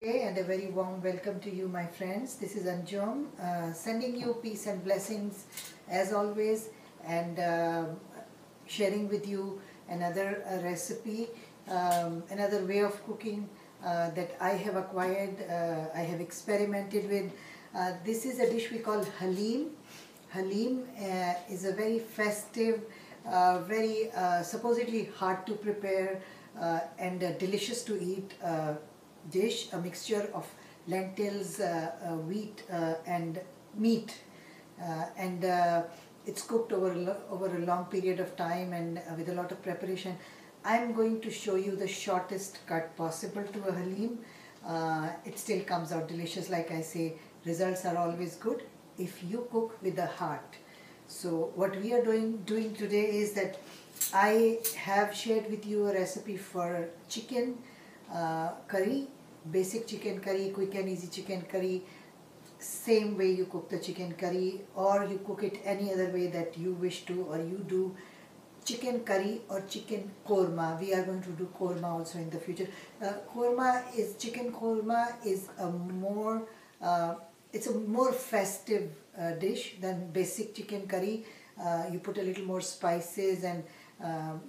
And a very warm welcome to you, my friends. This is Anjum, sending you peace and blessings as always, and sharing with you another recipe, another way of cooking that I have acquired, I have experimented with. This is a dish we call Haleem. Haleem is a very festive, very supposedly hard to prepare and delicious to eat dish, a mixture of lentils, wheat and meat, and it's cooked over a long period of time and with a lot of preparation. I'm going to show you the shortest cut possible to a Haleem. It still comes out delicious. Like I say, results are always good if you cook with the heart. So what we are doing today is that I have shared with you a recipe for chicken curry, basic chicken curry, quick and easy chicken curry, same way you cook the chicken curry, or you cook it any other way that you wish to, or you do chicken curry or chicken korma. We are going to do korma also in the future. Chicken korma is a more it's a more festive dish than basic chicken curry. You put a little more spices and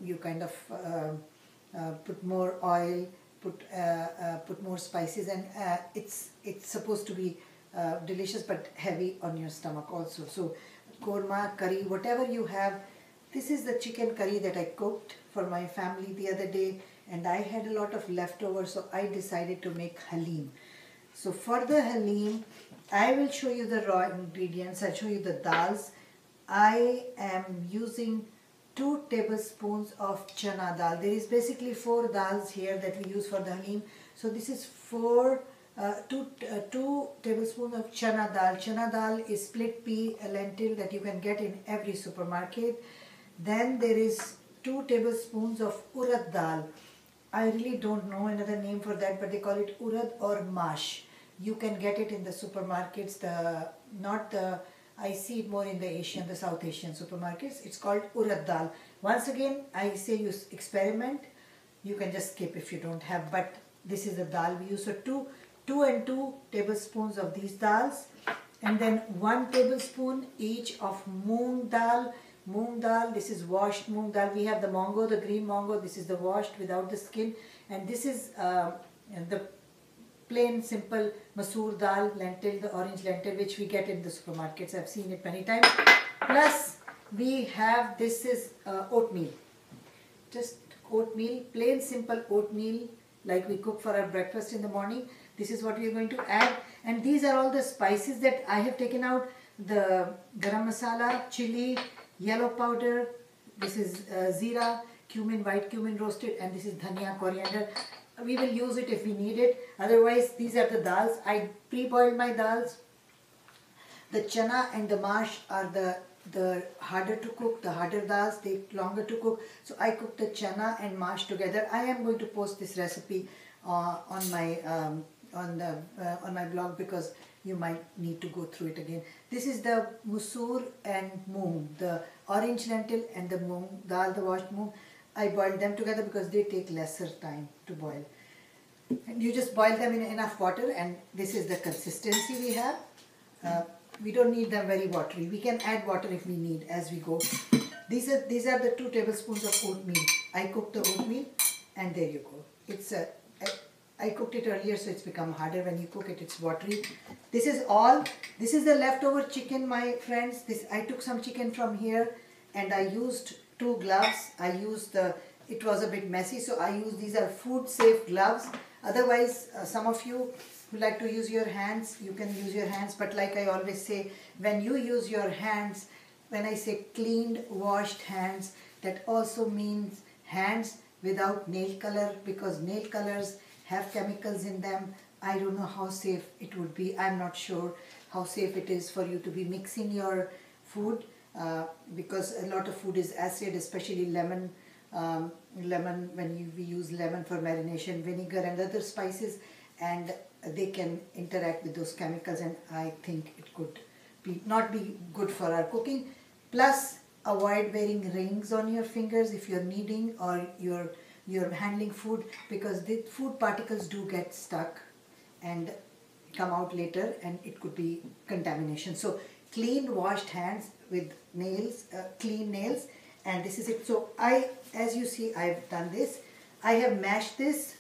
you kind of put more oil, put more spices, and it's supposed to be delicious but heavy on your stomach also. So korma, curry, whatever you have. This is the chicken curry that I cooked for my family the other day, and I had a lot of leftovers, so I decided to make Haleem. So for the Haleem, I will show you the raw ingredients. I'll show you the dals. I am using 2 tablespoons of chana dal. There is basically 4 dals here that we use for the Haleem. So this is 2 tablespoons of chana dal. Chana dal is split pea lentil that you can get in every supermarket. Then there is 2 tablespoons of urad dal. I really don't know another name for that, but they call it urad or mash. You can get it in the supermarkets, I see it more in the South Asian supermarkets. It's called urad dal. Once again, I say you experiment. You can just skip if you don't have, but this is the dal we use. So 2 tablespoons of these dals, and then 1 tablespoon each of moong dal. Moong dal, this is washed moong dal. We have the mongo, the green mongo. This is the washed without the skin, and this is the plain simple masoor dal, lentil, the orange lentil, which we get in the supermarkets. I've seen it many times. Plus we have, this is oatmeal, just oatmeal, plain simple oatmeal like we cook for our breakfast in the morning. This is what we are going to add, and these are all the spices that I have taken out. The garam masala, chili, yellow powder, this is zira, cumin, white cumin roasted, and this is dhania, coriander. We will use it if we need it. Otherwise, these are the dals. I pre-boiled my dals. The chana and the mash are the harder to cook. The harder dals take longer to cook. So I cook the chana and mash together. I am going to post this recipe on my blog because you might need to go through it again. This is the masoor and moong, the orange lentil and the moong dal, the washed moong. I boiled them together because they take lesser time to boil. And you just boil them in enough water, and this is the consistency we have. We don't need them very watery. We can add water if we need as we go. These are the 2 tablespoons of oatmeal. I cooked the oatmeal, and there you go. I cooked it earlier, so it's become harder. When you cook it, it's watery. This is the leftover chicken, my friends. I took some chicken from here, and I used 2 gloves. It was a bit messy, so I used, these are food safe gloves. Otherwise, some of you who like to use your hands, you can use your hands. But like I always say, when you use your hands, when I say cleaned, washed hands, that also means hands without nail color, because nail colors have chemicals in them. I don't know how safe it would be. I'm not sure how safe it is for you to be mixing your food because a lot of food is acid, especially lemon. We use lemon for marination, vinegar and other spices, and they can interact with those chemicals, and I think it could not be good for our cooking. Plus, avoid wearing rings on your fingers if you're kneading or you're handling food, because the food particles do get stuck and come out later, and it could be contamination. So clean washed hands with nails, clean nails, and this is it. So as you see, I've done this. I have mashed this.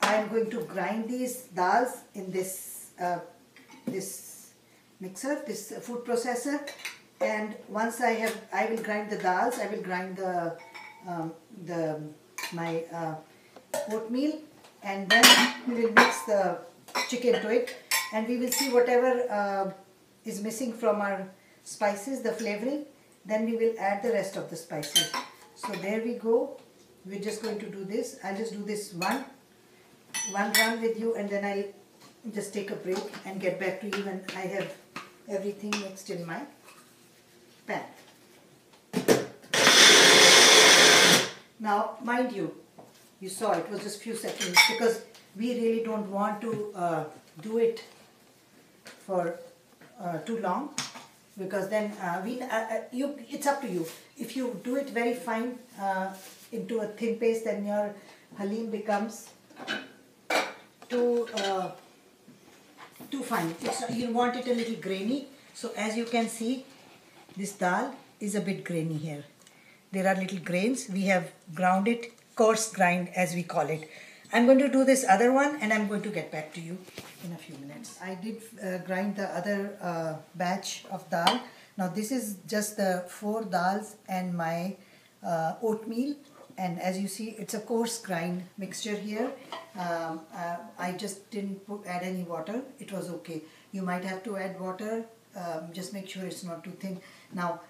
I am going to grind these dals in this this mixer, this food processor, and once I will grind the dals. I will grind my oatmeal, and then we will mix the chicken to it, and we will see whatever is missing from our spices, the flavoring. Then we will add the rest of the spices. So there we go. We're just going to do this. I'll just do this one run with you, and then I'll just take a break and get back to you when I have everything mixed in my pan. Now, mind you, you saw it was just few seconds, because we really don't want to do it for too long, because then it's up to you. If you do it very fine into a thin paste, then your Haleem becomes too fine. You want it a little grainy. So as you can see, this dal is a bit grainy here. There are little grains. We have ground it, coarse grind as we call it. I'm going to do this other one, and I'm going to get back to you in a few minutes. I did grind the other batch of dal. Now this is just the 4 dals and my oatmeal, and as you see, it's a coarse grind mixture here. I just didn't add any water. It was okay. You might have to add water. Just make sure it's not too thin. Now,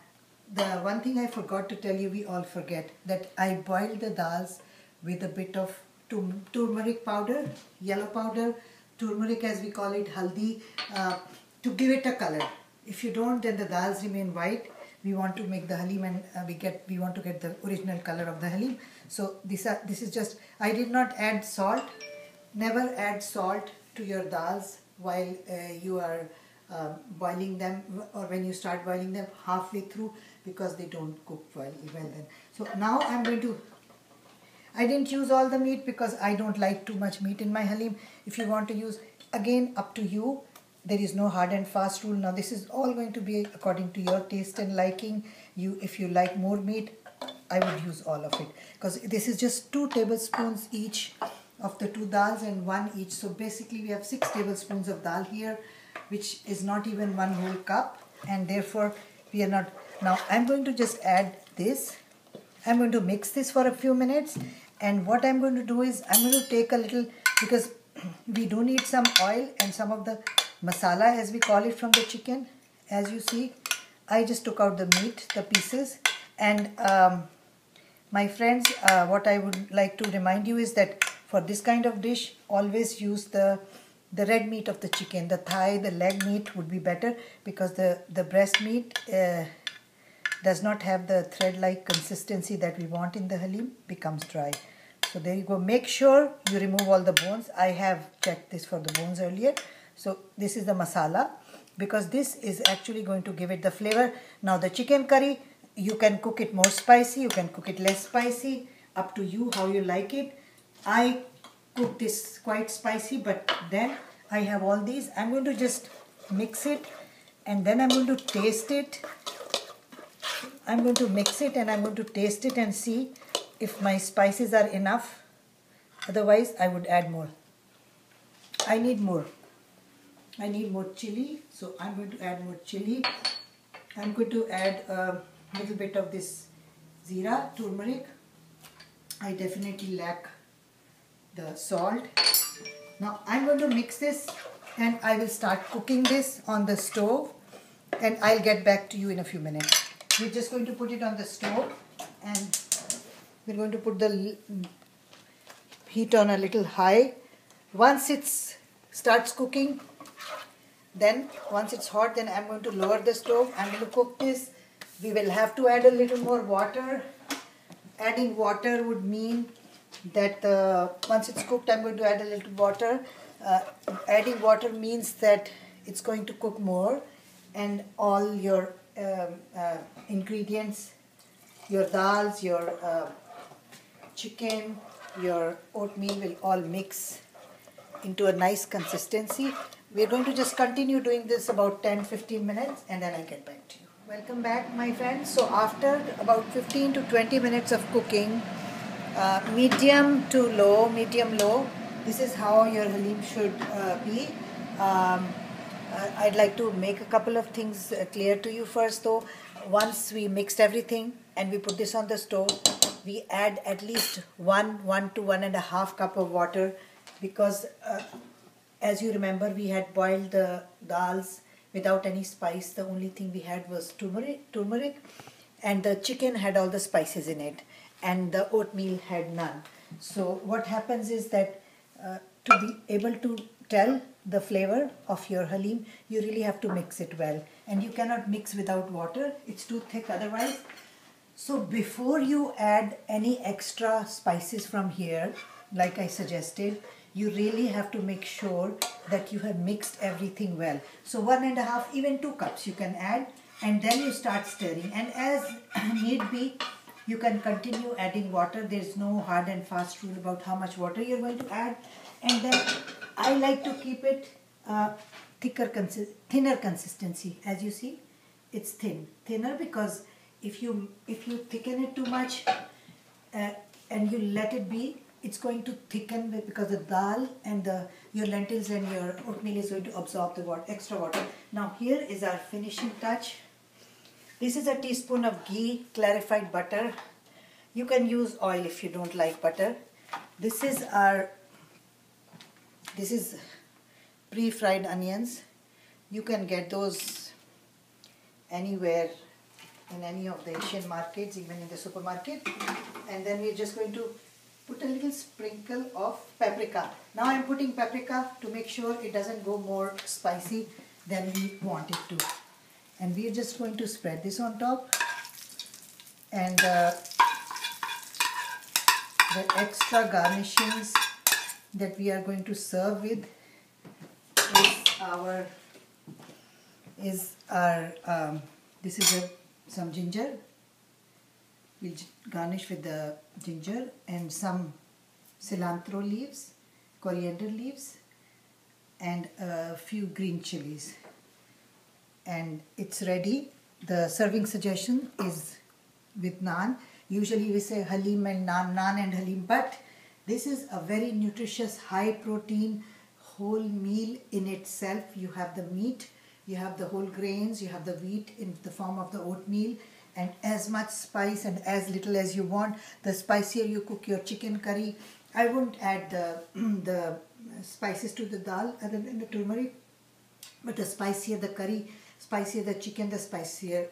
the one thing I forgot to tell you, we all forget, that I boiled the dals with a bit of turmeric powder, yellow powder, turmeric as we call it, haldi, to give it a color. If you don't, then the dals remain white. We want to make the Haleem, and we want to get the original color of the Haleem. So this is just, I did not add salt. Never add salt to your dals while you are boiling them, or when you start boiling them halfway through, because they don't cook well then. So now I'm going to, I didn't use all the meat because I don't like too much meat in my Haleem. If you want to use, again, up to you. There is no hard and fast rule. Now this is all going to be according to your taste and liking. If you like more meat, I would use all of it, because this is just 2 tablespoons each of the 2 dals, and 1 each. So basically we have 6 tablespoons of dal here, which is not even 1 whole cup, and therefore we are not. Now I'm going to just add this. I'm going to mix this for a few minutes, and what I'm going to do is I'm going to take a little, because we do need some oil and some of the masala as we call it from the chicken. As you see, I just took out the meat, the pieces, and my friends, what I would like to remind you is that for this kind of dish, always use the red meat of the chicken. The thigh, the leg meat would be better, because the breast meat does not have the thread-like consistency that we want in the Haleem, becomes dry. So there you go. Make sure you remove all the bones. I have checked this for the bones earlier. So this is the masala, because this is actually going to give it the flavor. Now the chicken curry, you can cook it more spicy, you can cook it less spicy, up to you how you like it. I cook this quite spicy, but then I have all these. I'm going to just mix it, and then I'm going to taste it. I'm going to mix it, and I'm going to taste it and see if my spices are enough. Otherwise, I would add more. I need more. I need more chili, so I'm going to add more chili. I'm going to add a little bit of this zira, turmeric. I definitely lack the salt. Now I'm going to mix this, and I will start cooking this on the stove, and I'll get back to you in a few minutes. We're just going to put it on the stove, and we're going to put the heat on a little high. Once it starts cooking, then once it's hot, then I'm going to lower the stove. I'm going to cook this. We will have to add a little more water. Adding water would mean that once it's cooked, I'm going to add a little water. Adding water means that it's going to cook more, and all your ingredients, your dals, your chicken, your oatmeal will all mix into a nice consistency. We're going to just continue doing this about 10-15 minutes and then I'll get back to you. Welcome back, my friends. So after about 15 to 20 minutes of cooking, medium to low, medium low, this is how your Haleem should be. I'd like to make a couple of things clear to you first though. Once we mixed everything and we put this on the stove, we add at least 1 to 1.5 cup of water, because as you remember, we had boiled the dals without any spice. The only thing we had was turmeric, and the chicken had all the spices in it, and the oatmeal had none. So what happens is that to be able to tell the flavor of your Haleem, you really have to mix it well, and you cannot mix without water. It's too thick otherwise. So before you add any extra spices from here, like I suggested, you really have to make sure that you have mixed everything well. So 1.5, even 2 cups you can add, and then you start stirring. And as need be, you can continue adding water. There's no hard and fast rule about how much water you're going to add. And then I like to keep it thinner consistency. As you see, it's thinner, because if you thicken it too much and you let it be, it's going to thicken because the dal and your lentils and your oatmeal is going to absorb the extra water. Now here is our finishing touch. This is a teaspoon of ghee, clarified butter. You can use oil if you don't like butter. This is pre-fried onions. You can get those anywhere in any of the Asian markets, even in the supermarket. And then we're just going to put a little sprinkle of paprika. Now I'm putting paprika to make sure it doesn't go more spicy than we want it to. And we're just going to spread this on top. And the extra garnishings that we are going to serve with this is some ginger. We'll garnish with the ginger and some cilantro leaves, coriander leaves, and a few green chilies. And it's ready. The serving suggestion is with naan. Usually we say Haleem and naan and Haleem, but this is a very nutritious, high protein, whole meal in itself. You have the meat, you have the whole grains, you have the wheat in the form of the oatmeal, and as much spice and as little as you want. The spicier you cook your chicken curry. I won't add the spices to the dal other than the turmeric, but the spicier the curry, spicier the chicken, the spicier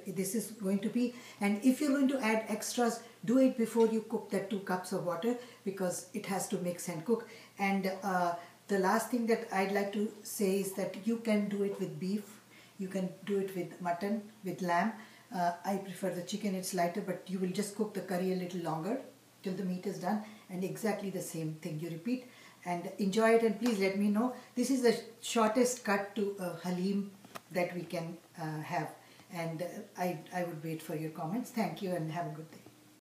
this is going to be. And if you're going to add extras, do it before you cook that 2 cups of water, because it has to mix and cook. And the last thing that I'd like to say is that you can do it with beef, you can do it with mutton, with lamb. I prefer the chicken, it's lighter, but you will just cook the curry a little longer till the meat is done, and exactly the same thing you repeat. And enjoy it, and please let me know. This is the shortest cut to Haleem that we can have, and I would wait for your comments. Thank you and have a good day.